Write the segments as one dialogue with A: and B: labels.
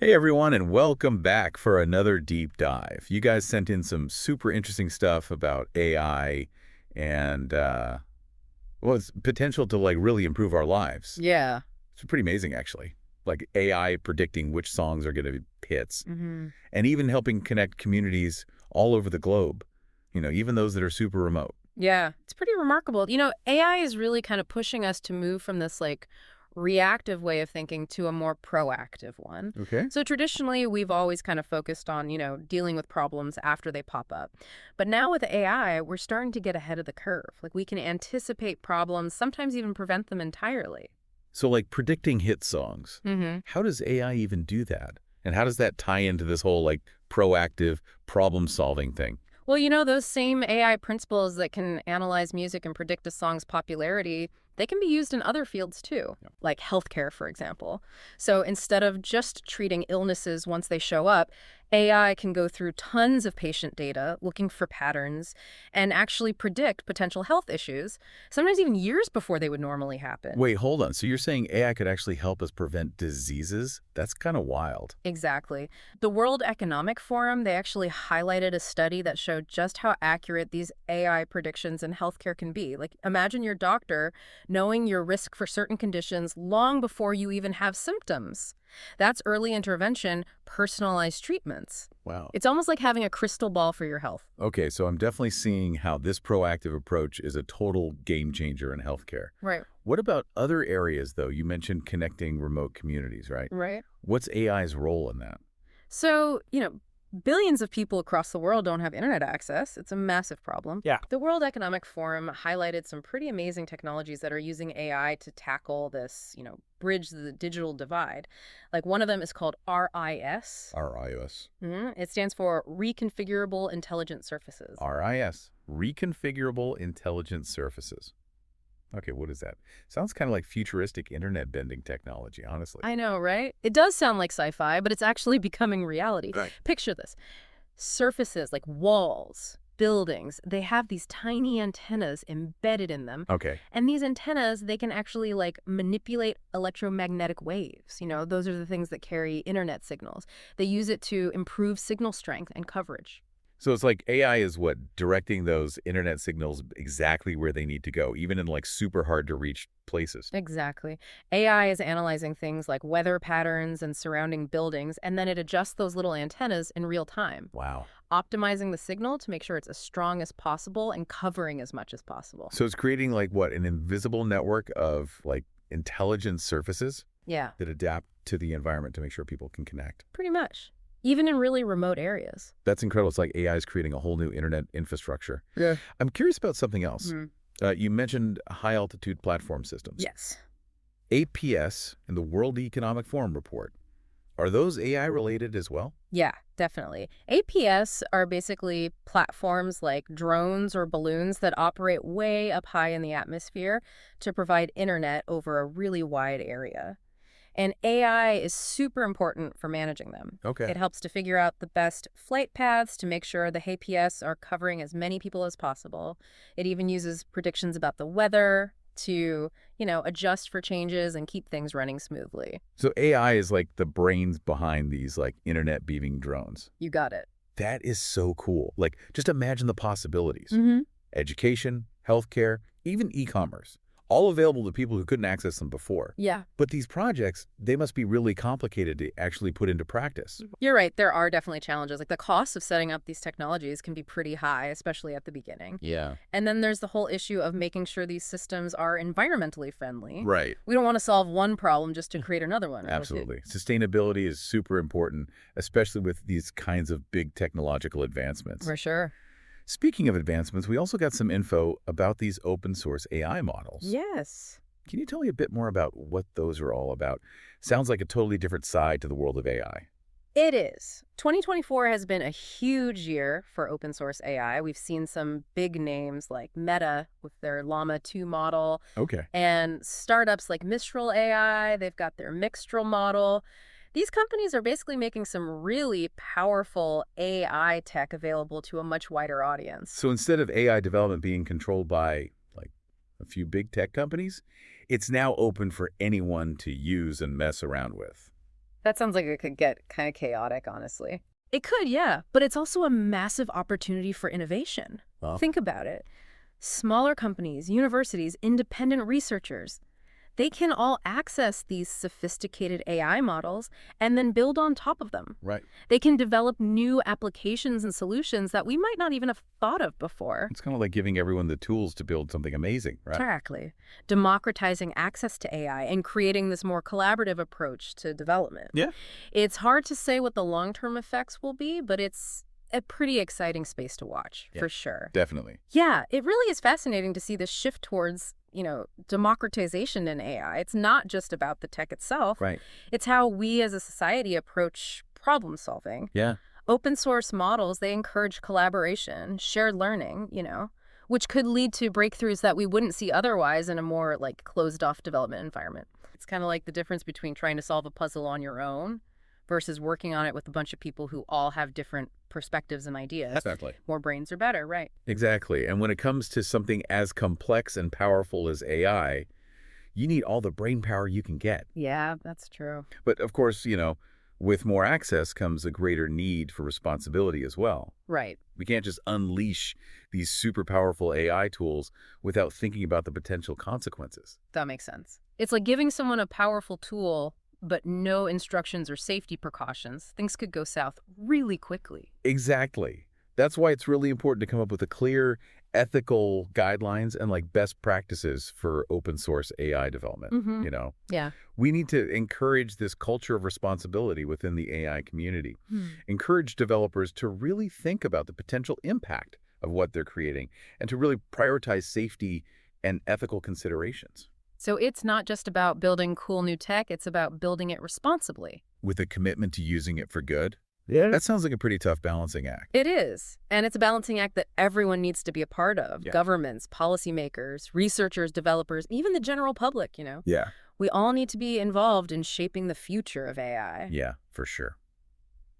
A: Hey everyone, and welcome back for another deep dive. You guys sent in some super interesting stuff about AI and well, its potential to really improve our lives.
B: Yeah.
A: It's pretty amazing actually. Like AI predicting which songs are going to be hits
B: hmm
A: and even helping connect communities all over the globe. Even those that are super remote.
B: Yeah. It's pretty remarkable. AI is really kind of pushing us to move from this reactive way of thinking to a more proactive one.
A: Okay.
B: So traditionally, we've always kind of focused on, dealing with problems after they pop up. But now with AI, we're starting to get ahead of the curve. Like we can anticipate problems, sometimes even prevent them entirely.
A: So like predicting hit songs.
B: hmm
A: How does AI even do that? And how does that tie into this whole proactive problem solving thing?
B: Well, those same AI principles that can analyze music and predict a song's popularity, they can be used in other fields too, like healthcare, for example. So instead of just treating illnesses once they show up, AI can go through tons of patient data looking for patterns and actually predict potential health issues, sometimes even years before they would normally happen.
A: Wait, hold on. So you're saying AI could actually help us prevent diseases? That's kind of wild.
B: Exactly. The World Economic Forum, they actually highlighted a study that showed just how accurate these AI predictions in healthcare can be. Like, imagine your doctor knowing your risk for certain conditions long before you even have symptoms. That's early intervention, personalized treatments.
A: Wow.
B: It's almost like having a crystal ball for your health.
A: Okay, so I'm definitely seeing how this proactive approach is a total game changer in healthcare.
B: Right.
A: What about other areas, though? You mentioned connecting remote communities, right?
B: Right.
A: What's AI's role in that?
B: So, billions of people across the world don't have internet access. It's a massive problem.
A: Yeah.
B: The World Economic Forum highlighted some pretty amazing technologies that are using AI to tackle this, bridge the digital divide. Like one of them is called RIS.
A: RIS.
B: It stands for Reconfigurable Intelligent Surfaces.
A: RIS. Reconfigurable Intelligent Surfaces. Okay, what is that? Sounds kind of like futuristic internet bending technology, honestly.
B: I know, right? It does sound like sci-fi, but it's actually becoming reality.
A: Right.
B: Picture this. Surfaces like walls, buildings, they have these tiny antennas embedded in them.
A: Okay.
B: And these antennas, they can actually manipulate electromagnetic waves. Those are the things that carry internet signals. They use it to improve signal strength and coverage.
A: So it's like AI is what directing those internet signals exactly where they need to go, even in super hard to reach places.
B: Exactly. AI is analyzing things like weather patterns and surrounding buildings, and then it adjusts those little antennas in real time,
A: Wow.
B: optimizing the signal to make sure it's as strong as possible and covering as much as possible.
A: So it's creating what, an invisible network of intelligent surfaces
B: Yeah,
A: that adapt to the environment to make sure people can connect.
B: pretty much. Even in really remote areas.
A: That's incredible. It's like AI is creating a whole new internet infrastructure.
B: Yeah.
A: I'm curious about something else.
B: Mhm.
A: You mentioned high altitude platform systems.
B: Yes.
A: APS and the World Economic Forum report. Are those AI related as well?
B: Yeah, definitely. APS are basically platforms like drones or balloons that operate way up high in the atmosphere to provide internet over a really wide area. And AI is super important for managing them.
A: Okay.
B: It helps to figure out the best flight paths to make sure the APS are covering as many people as possible. It even uses predictions about the weather to, adjust for changes and keep things running smoothly.
A: So AI is like the brains behind these internet beaming drones.
B: You got it.
A: That is so cool. Just imagine the possibilities.
B: Mm-hmm.
A: Education, healthcare, even e-commerce, all available to people who couldn't access them before.
B: Yeah.
A: But these projects, they must be really complicated to actually put into practice.
B: You're right. There are definitely challenges. Like the cost of setting up these technologies can be pretty high, especially at the beginning.
A: Yeah.
B: And then there's the whole issue of making sure these systems are environmentally friendly.
A: Right.
B: We don't want to solve one problem just to create another one.
A: Absolutely. Sustainability is super important, especially with these kinds of big technological advancements.
B: For sure.
A: Speaking of advancements, we also got some info about these open source AI models.
B: Yes.
A: Can you tell me a bit more about what those are all about? Sounds like a totally different side to the world of AI.
B: It is. 2024 has been a huge year for open source AI. We've seen some big names like Meta with their Llama 2 model
A: Okay.
B: and startups like Mistral AI. They've got their Mixtral model. These companies are basically making some really powerful AI tech available to a much wider audience.
A: So instead of AI development being controlled by a few big tech companies, it's now open for anyone to use and mess around with.
B: That sounds like it could get kind of chaotic, honestly. It could, yeah, but it's also a massive opportunity for innovation.
A: Well,
B: Think about it. Smaller companies, universities, independent researchers, they can all access these sophisticated AI models and then build on top of them.
A: right.
B: They can develop new applications and solutions that we might not even have thought of before.
A: It's kind of like giving everyone the tools to build something amazing, right?
B: Exactly. Democratizing access to AI and creating this more collaborative approach to development.
A: Yeah.
B: It's hard to say what the long-term effects will be, but it's a pretty exciting space to watch,
A: Yeah.
B: for sure.
A: Definitely.
B: Yeah, it really is fascinating to see this shift towards, democratization in AI. It's not just about the tech itself.
A: Right.
B: It's how we as a society approach problem solving.
A: Yeah.
B: Open source models, they encourage collaboration, shared learning, which could lead to breakthroughs that we wouldn't see otherwise in a more closed off development environment. It's kind of like the difference between trying to solve a puzzle on your own versus working on it with a bunch of people who all have different perspectives and ideas.
A: Exactly.
B: More brains are better, right?
A: Exactly. And when it comes to something as complex and powerful as AI, you need all the brain power you can get.
B: Yeah, that's true.
A: But of course, with more access comes a greater need for responsibility as well.
B: Right.
A: We can't just unleash these super powerful AI tools without thinking about the potential consequences.
B: That makes sense. It's like giving someone a powerful tool, but no instructions or safety precautions. Things could go south really quickly.
A: Exactly. That's why it's really important to come up with a clear ethical guidelines and best practices for open source AI development.
B: Mm-hmm. Yeah.
A: We need to encourage this culture of responsibility within the AI community. Encourage developers to really think about the potential impact of what they're creating and to really prioritize safety and ethical considerations.
B: So it's not just about building cool new tech, it's about building it responsibly.
A: With a commitment to using it for good.
C: Yeah.
A: That sounds like a pretty tough balancing act.
B: It is. And it's a balancing act that everyone needs to be a part of.
A: Yeah.
B: Governments, policymakers, researchers, developers, even the general public,
A: Yeah.
B: We all need to be involved in shaping the future of AI.
A: Yeah, for sure.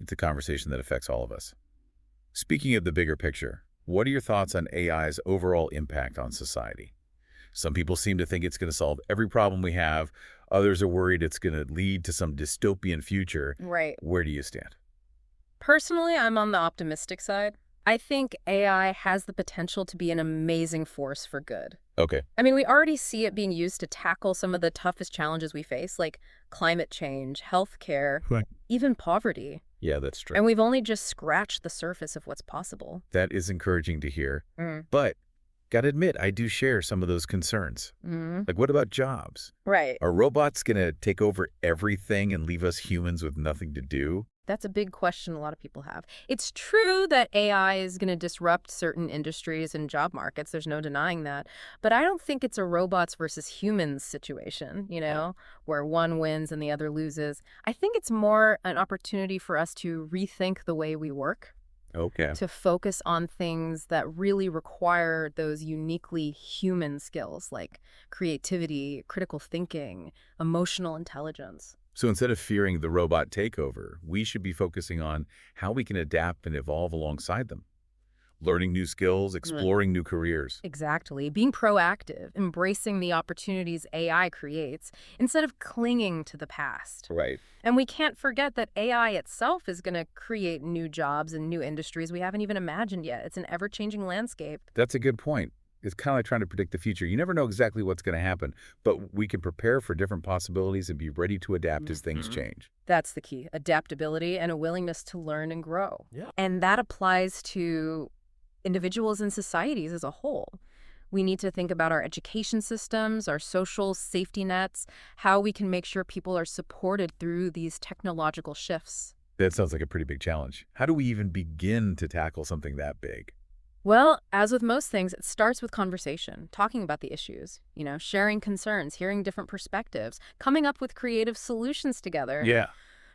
A: It's a conversation that affects all of us. Speaking of the bigger picture, what are your thoughts on AI's overall impact on society? Some people seem to think it's going to solve every problem we have. Others are worried it's going to lead to some dystopian future.
B: Right.
A: Where do you stand?
B: Personally, I'm on the optimistic side. I think AI has the potential to be an amazing force for good.
A: Okay.
B: I mean, we already see it being used to tackle some of the toughest challenges we face, like climate change, healthcare,
C: Right.
B: even poverty.
A: Yeah, that's true.
B: And we've only just scratched the surface of what's possible.
A: That is encouraging to hear.
B: Mm.
A: But gotta admit, I do share some of those concerns.
B: Mm.
A: What about jobs?
B: Right.
A: Are robots going to take over everything and leave us humans with nothing to do?
B: That's a big question a lot of people have. It's true that AI is going to disrupt certain industries and job markets. There's no denying that. But I don't think it's a robots versus humans situation, where one wins and the other loses. I think it's more an opportunity for us to rethink the way we work,
A: Okay.
B: to focus on things that really require those uniquely human skills like creativity, critical thinking, emotional intelligence.
A: So instead of fearing the robot takeover, we should be focusing on how we can adapt and evolve alongside them. Learning new skills, exploring new careers.
B: Exactly. Being proactive, embracing the opportunities AI creates instead of clinging to the past.
A: Right.
B: And we can't forget that AI itself is going to create new jobs and new industries we haven't even imagined yet. It's an ever-changing landscape.
A: That's a good point. It's kind of like trying to predict the future. You never know exactly what's going to happen, but we can prepare for different possibilities and be ready to adapt as things change.
B: That's the key. Adaptability and a willingness to learn and grow.
C: Yeah.
B: And that applies to individuals and societies as a whole. We need to think about our education systems, our social safety nets, how we can make sure people are supported through these technological shifts.
A: That sounds like a pretty big challenge. How do we even begin to tackle something that big?
B: Well, as with most things, it starts with conversation, talking about the issues, sharing concerns, hearing different perspectives, coming up with creative solutions together.
A: Yeah.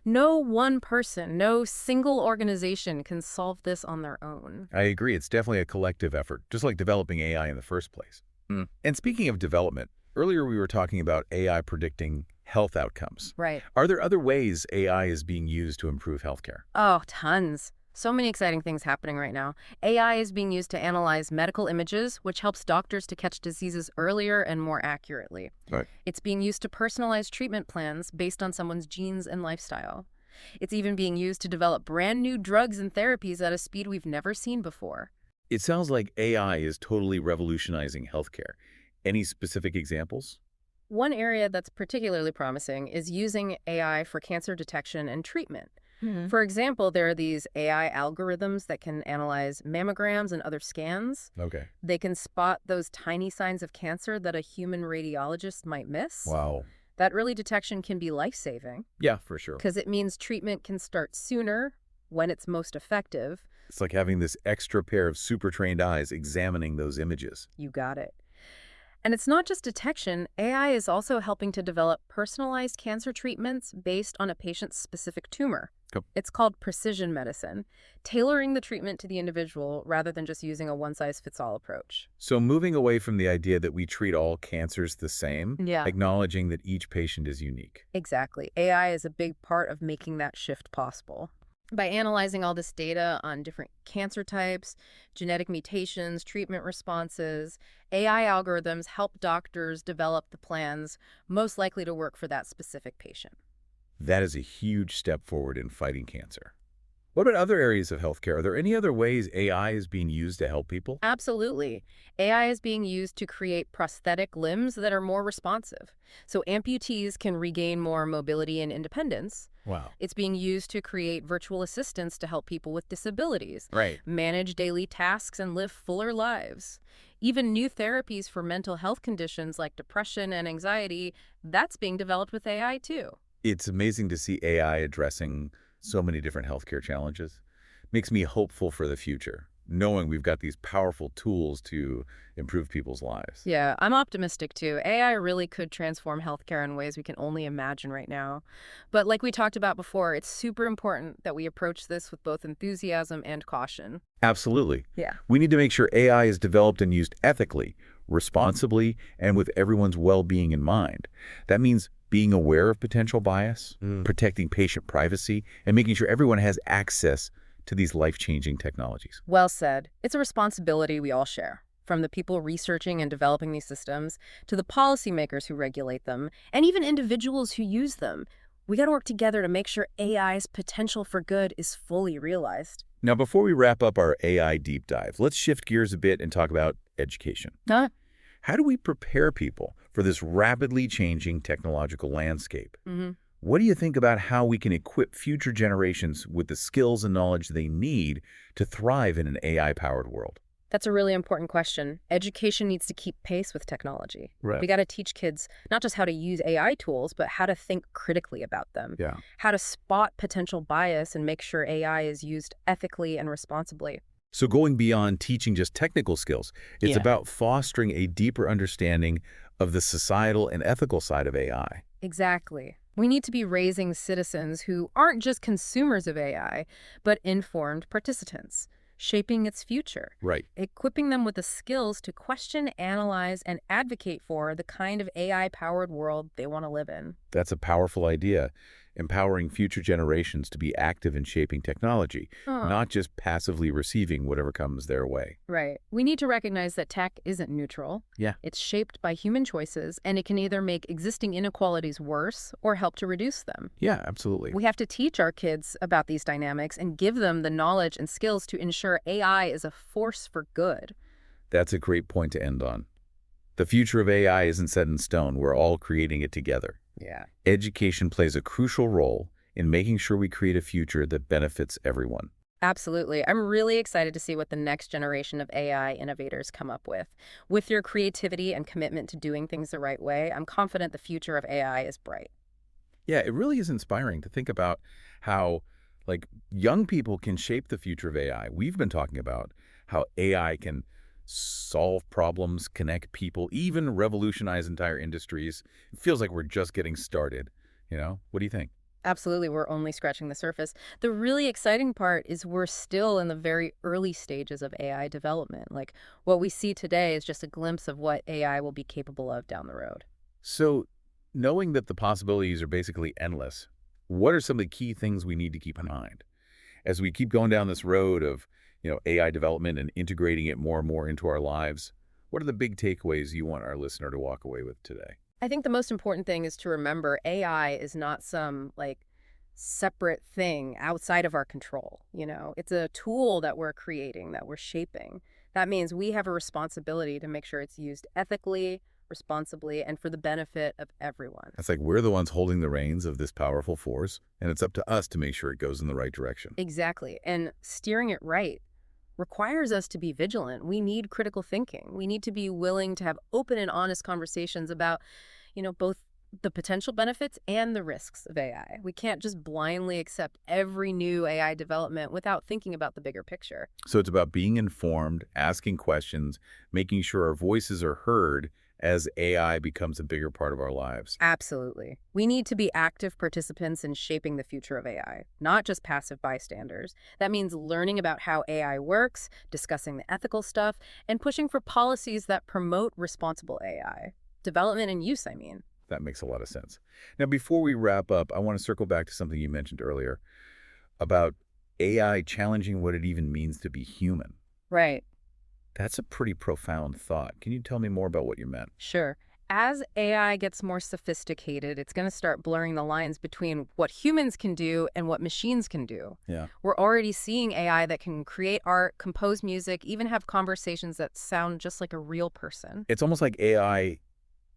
B: No one person, no single organization can solve this on their own.
A: I agree. It's definitely a collective effort, just like developing AI in the first place. And speaking of development, earlier we were talking about AI predicting health outcomes.
B: Right.
A: Are there other ways AI is being used to improve healthcare?
B: Oh, tons. So many exciting things happening right now. AI is being used to analyze medical images, which helps doctors to catch diseases earlier and more accurately.
A: Right.
B: It's being used to personalize treatment plans based on someone's genes and lifestyle. It's even being used to develop brand new drugs and therapies at a speed we've never seen before.
A: It sounds like AI is totally revolutionizing healthcare. Any specific examples?
B: One area that's particularly promising is using AI for cancer detection and treatment. For example, there are these AI algorithms that can analyze mammograms and other scans.
A: Okay.
B: They can spot those tiny signs of cancer that a human radiologist might miss.
A: Wow.
B: That early detection can be life-saving
A: Yeah, for sure.
B: because it means treatment can start sooner when it's most effective.
A: It's like having this extra pair of super trained eyes examining those images.
B: You got it. And it's not just detection. AI is also helping to develop personalized cancer treatments based on a patient's specific tumor.
A: Cool.
B: It's called precision medicine, tailoring the treatment to the individual rather than just using a one-size-fits-all approach.
A: So moving away from the idea that we treat all cancers the same,
B: Yeah.
A: acknowledging that each patient is unique.
B: Exactly. AI is a big part of making that shift possible. By analyzing all this data on different cancer types, genetic mutations, treatment responses, AI algorithms help doctors develop the plans most likely to work for that specific patient.
A: That is a huge step forward in fighting cancer. What about other areas of healthcare? Are there any other ways AI is being used to help people?
B: Absolutely. AI is being used to create prosthetic limbs that are more responsive, so amputees can regain more mobility and independence.
A: Wow.
B: It's being used to create virtual assistants to help people with disabilities
A: Right.
B: manage daily tasks and live fuller lives. Even new therapies for mental health conditions like depression and anxiety, that's being developed with AI too.
A: It's amazing to see AI addressing so many different healthcare challenges. Makes me hopeful for the future, knowing we've got these powerful tools to improve people's lives.
B: Yeah, I'm optimistic too. AI really could transform healthcare in ways we can only imagine right now. But like we talked about before, it's super important that we approach this with both enthusiasm and caution.
A: Absolutely.
B: Yeah.
A: We need to make sure AI is developed and used ethically, responsibly, and with everyone's well-being in mind. That means being aware of potential bias, protecting patient privacy, and making sure everyone has access to these life-changing technologies.
B: Well said. It's a responsibility we all share, from the people researching and developing these systems to the policymakers who regulate them, and even individuals who use them. We got to work together to make sure AI's potential for good is fully realized.
A: Now, before we wrap up our AI deep dive, let's shift gears a bit and talk about education.
B: Huh?
A: How do we prepare people for this rapidly changing technological landscape? What do you think about how we can equip future generations with the skills and knowledge they need to thrive in an AI-powered world?
B: That's a really important question. Education needs to keep pace with technology.
A: Right.
B: We got to teach kids not just how to use AI tools, but how to think critically about them,
A: Yeah.
B: how to spot potential bias and make sure AI is used ethically and responsibly.
A: So going beyond teaching just technical skills, it's
B: Yeah.
A: about fostering a deeper understanding of the societal and ethical side of AI.
B: Exactly. We need to be raising citizens who aren't just consumers of AI, but informed participants, shaping its future,
A: Right.
B: equipping them with the skills to question, analyze, and advocate for the kind of AI-powered world they want to live in.
A: That's a powerful idea, empowering future generations to be active in shaping technology, not just passively receiving whatever comes their way.
B: Right. We need to recognize that tech isn't neutral.
A: Yeah.
B: It's shaped by human choices, and it can either make existing inequalities worse or help to reduce them.
A: Yeah, absolutely.
B: We have to teach our kids about these dynamics and give them the knowledge and skills to ensure AI is a force for good.
A: That's a great point to end on. The future of AI isn't set in stone. We're all creating it together.
B: Yeah.
A: Education plays a crucial role in making sure we create a future that benefits everyone.
B: Absolutely. I'm really excited to see what the next generation of AI innovators come up with. With your creativity and commitment to doing things the right way, I'm confident the future of AI is bright.
A: Yeah, it really is inspiring to think about how, young people can shape the future of AI. We've been talking about how AI can solve problems, connect people, even revolutionize entire industries. It feels like we're just getting started. What do you think?
B: Absolutely, we're only scratching the surface. The really exciting part is we're still in the very early stages of AI development. Like, what we see today is just a glimpse of what AI will be capable of down the road.
A: So, knowing that the possibilities are basically endless, what are some of the key things we need to keep in mind? As we keep going down this road of, AI development and integrating it more and more into our lives, what are the big takeaways you want our listener to walk away with today?
B: I think the most important thing is to remember AI is not some separate thing outside of our control. It's a tool that we're creating, that we're shaping. That means we have a responsibility to make sure it's used ethically, responsibly, and for the benefit of everyone.
A: It's like we're the ones holding the reins of this powerful force, and it's up to us to make sure it goes in the right direction.
B: Exactly. And steering it right requires us to be vigilant. We need critical thinking. We need to be willing to have open and honest conversations about, both the potential benefits and the risks of AI. We can't just blindly accept every new AI development without thinking about the bigger picture.
A: So it's about being informed, asking questions, making sure our voices are heard as AI becomes a bigger part of our lives.
B: Absolutely. We need to be active participants in shaping the future of AI, not just passive bystanders. That means learning about how AI works, discussing the ethical stuff, and pushing for policies that promote responsible AI. Development and use, I mean.
A: That makes a lot of sense. Now, before we wrap up, I want to circle back to something you mentioned earlier about AI challenging what it even means to be human.
B: Right.
A: That's a pretty profound thought. Can you tell me more about what you meant?
B: Sure. As AI gets more sophisticated, it's going to start blurring the lines between what humans can do and what machines can do.
A: Yeah.
B: We're already seeing AI that can create art, compose music, even have conversations that sound just like a real person.
A: It's almost like AI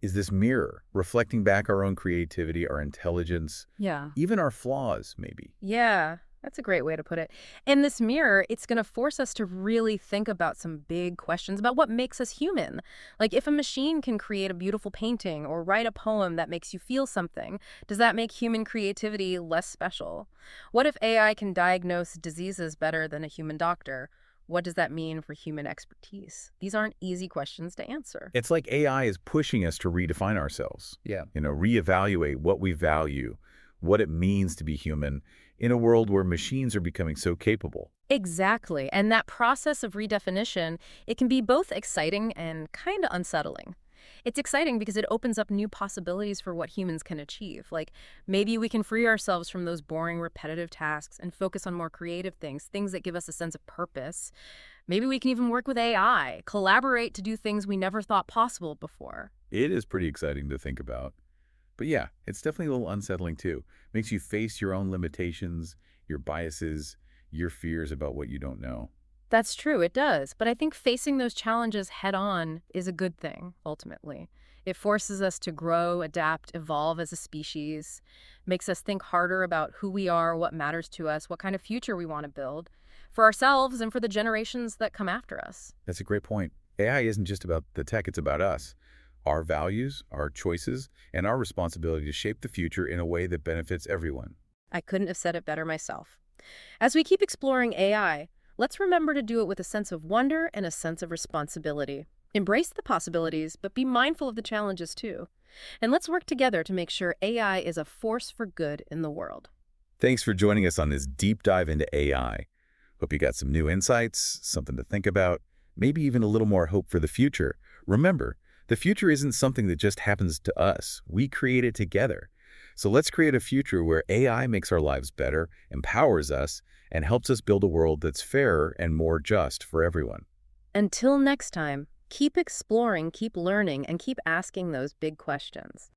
A: is this mirror reflecting back our own creativity, our intelligence,
B: Yeah.
A: even our flaws, maybe.
B: Yeah, that's a great way to put it. In this mirror, it's going to force us to really think about some big questions about what makes us human. Like, if a machine can create a beautiful painting or write a poem that makes you feel something, does that make human creativity less special? What if AI can diagnose diseases better than a human doctor? What does that mean for human expertise? These aren't easy questions to answer.
A: It's like AI is pushing us to redefine ourselves. Yeah. Reevaluate what we value, what it means to be human in a world where machines are becoming so capable.
B: Exactly. And that process of redefinition, it can be both exciting and kind of unsettling. It's exciting because it opens up new possibilities for what humans can achieve. Like, maybe we can free ourselves from those boring, repetitive tasks and focus on more creative things that give us a sense of purpose. Maybe we can even work with AI, collaborate to do things we never thought possible before.
A: It is pretty exciting to think about. But yeah, it's definitely a little unsettling too. Makes you face your own limitations, your biases, your fears about what you don't know.
B: That's true, it does. But I think facing those challenges head on is a good thing, ultimately. It forces us to grow, adapt, evolve as a species, makes us think harder about who we are, what matters to us, what kind of future we want to build for ourselves and for the generations that come after us.
A: That's a great point. AI isn't just about the tech, it's about us. Our values, our choices, and our responsibility to shape the future in a way that benefits everyone.
B: I couldn't have said it better myself. As we keep exploring AI, let's remember to do it with a sense of wonder and a sense of responsibility. Embrace the possibilities, but be mindful of the challenges too. And let's work together to make sure AI is a force for good in the world.
A: Thanks for joining us on this deep dive into AI. Hope you got some new insights, something to think about, maybe even a little more hope for the future. Remember, the future isn't something that just happens to us. We create it together. So let's create a future where AI makes our lives better, empowers us, and helps us build a world that's fairer and more just for everyone.
B: Until next time, keep exploring, keep learning, and keep asking those big questions.